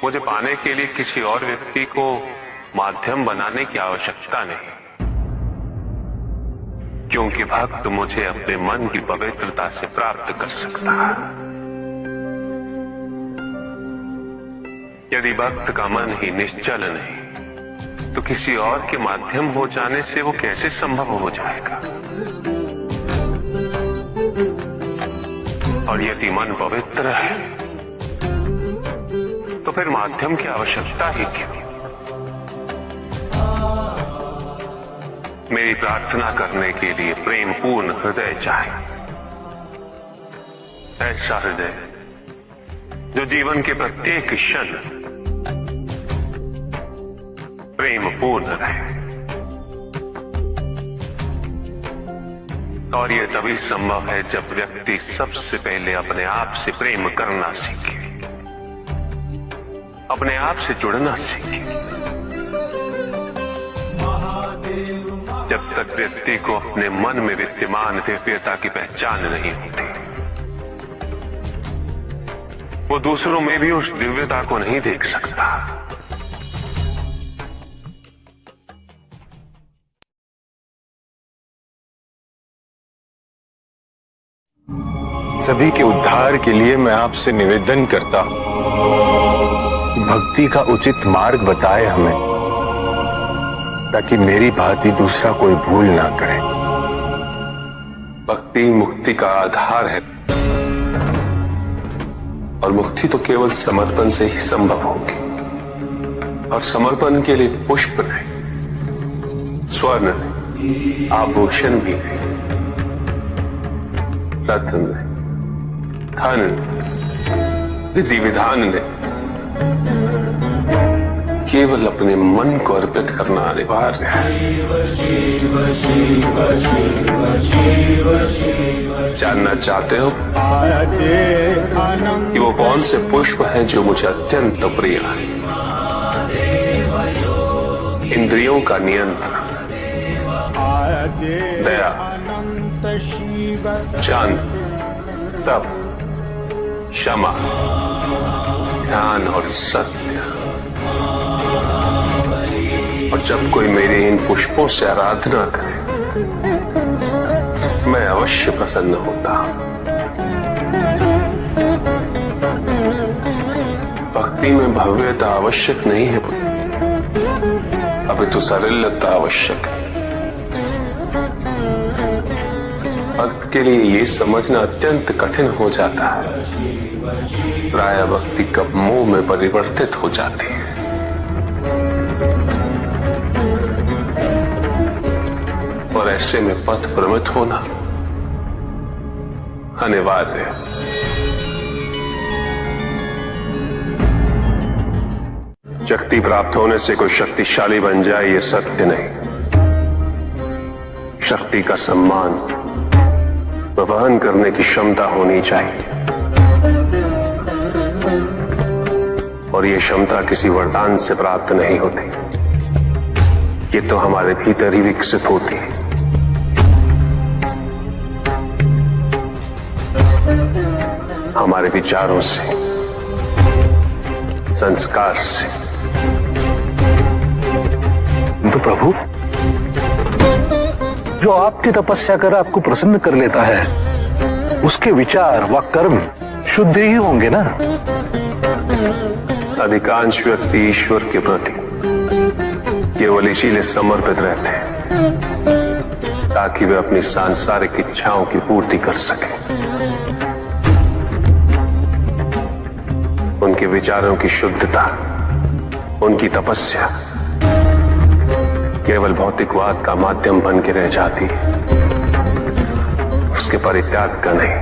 मुझे पाने के लिए किसी और व्यक्ति को माध्यम बनाने की आवश्यकता नहीं, क्योंकि भक्त मुझे अपने मन की पवित्रता से प्राप्त कर सकता है। यदि भक्त का मन ही निश्चल नहीं, तो किसी और के माध्यम हो जाने से वो कैसे संभव हो जाएगा? और यदि मन पवित्र है, तो फिर माध्यम की आवश्यकता ही क्यों? मेरी प्रार्थना करने के लिए प्रेम पूर्ण हृदय चाहिए, ऐसा हृदय जो जीवन के प्रत्येक क्षण प्रेम पूर्ण रहे। और यह तभी संभव है जब व्यक्ति सबसे पहले अपने आप से प्रेम करना सीखे, अपने आप से जुड़ना सीखे। जब तक व्यक्ति को अपने मन में विद्यमान दिव्यता की पहचान नहीं होती, वो दूसरों में भी उस दिव्यता को नहीं देख सकता। सभी के उद्धार के लिए मैं आपसे निवेदन करता हूं, भक्ति का उचित मार्ग बताए हमें, ताकि मेरी भांति दूसरा कोई भूल ना करे। भक्ति मुक्ति का आधार है, और मुक्ति तो केवल समर्पण से ही संभव होगी। और समर्पण के लिए पुष्प नहीं, स्वर्ण नहीं, आभूषण भी नहीं, रत्न नहीं, धन नहीं, विधि विधान नहीं, केवल अपने मन को अर्पित करना अनिवार्य है। जानना चाहते हो कि वो कौन से पुष्प हैं जो मुझे अत्यंत प्रिय है? इंद्रियों का नियंत्रण, दया, ज्ञान, तप, क्षमा, ध्यान और सत्य। और जब कोई मेरे इन पुष्पों से आराधना करे, मैं अवश्य प्रसन्न होता हूं। भक्ति में भव्यता आवश्यक नहीं है, अपितु सरलता आवश्यक है। भक्त के लिए ये समझना अत्यंत कठिन हो जाता है, प्रायः भक्ति कब मोह में परिवर्तित हो जाती है। और ऐसे में पथ भ्रमित होना अनिवार्य है। शक्ति प्राप्त होने से कोई शक्तिशाली बन जाए, ये सत्य नहीं। शक्ति का सम्मान वहन करने की क्षमता होनी चाहिए, और ये क्षमता किसी वरदान से प्राप्त नहीं होती, ये तो हमारे भीतर ही विकसित होती है। हमारे विचारों से, संस्कार से। तो प्रभु, जो आपकी तपस्या कर आपको प्रसन्न कर लेता है, उसके विचार व कर्म शुद्ध ही होंगे ना? अधिकांश व्यक्ति ईश्वर के प्रति केवल इसीलिए समर्पित रहते हैं ताकि वे अपनी सांसारिक इच्छाओं की पूर्ति कर सकें। उनके विचारों की शुद्धता, उनकी तपस्या केवल भौतिकवाद का माध्यम बन के रह जाती है, उसके परित्याग का नहीं।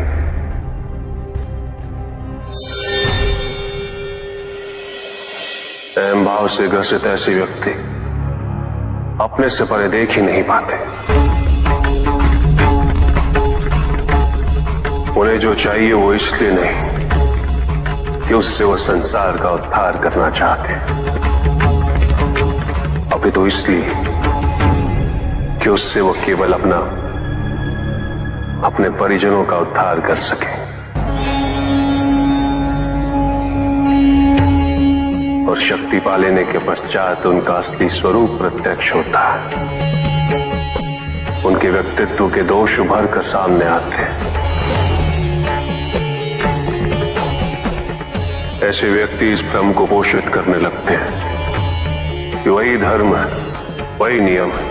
अहम भाव से ग्रसित ऐसे व्यक्ति अपने से परे देख ही नहीं पाते। उन्हें जो चाहिए वो इसलिए नहीं कि उससे वो संसार का उद्धार करना चाहते, अपितु इसलिए कि उससे वो केवल अपने परिजनों का उद्धार कर सके। और शक्ति पा लेने के पश्चात उनका असली स्वरूप प्रत्यक्ष होता है। उनके व्यक्तित्व के दोष उभर कर सामने आते हैं। ऐसे व्यक्ति इस भ्रम को पोषित करने लगते हैं कि वही धर्म है, वही नियम है,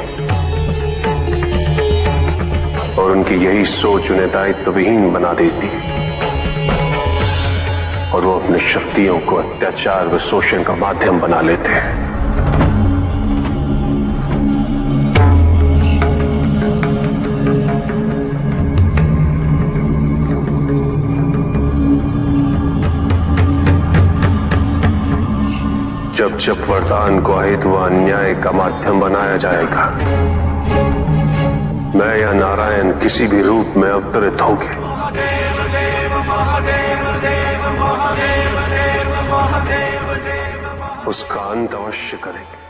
और उनकी यही सोच उन्हें दायित्व विहीन बना देती है और वो अपनी शक्तियों को अत्याचार व शोषण का माध्यम बना लेते हैं। जब जब वरदान को अहित व अन्याय का माध्यम बनाया जाएगा, मैं या नारायण किसी भी रूप में अवतरित होंगे। उसका अंत अवश्य करेंगे।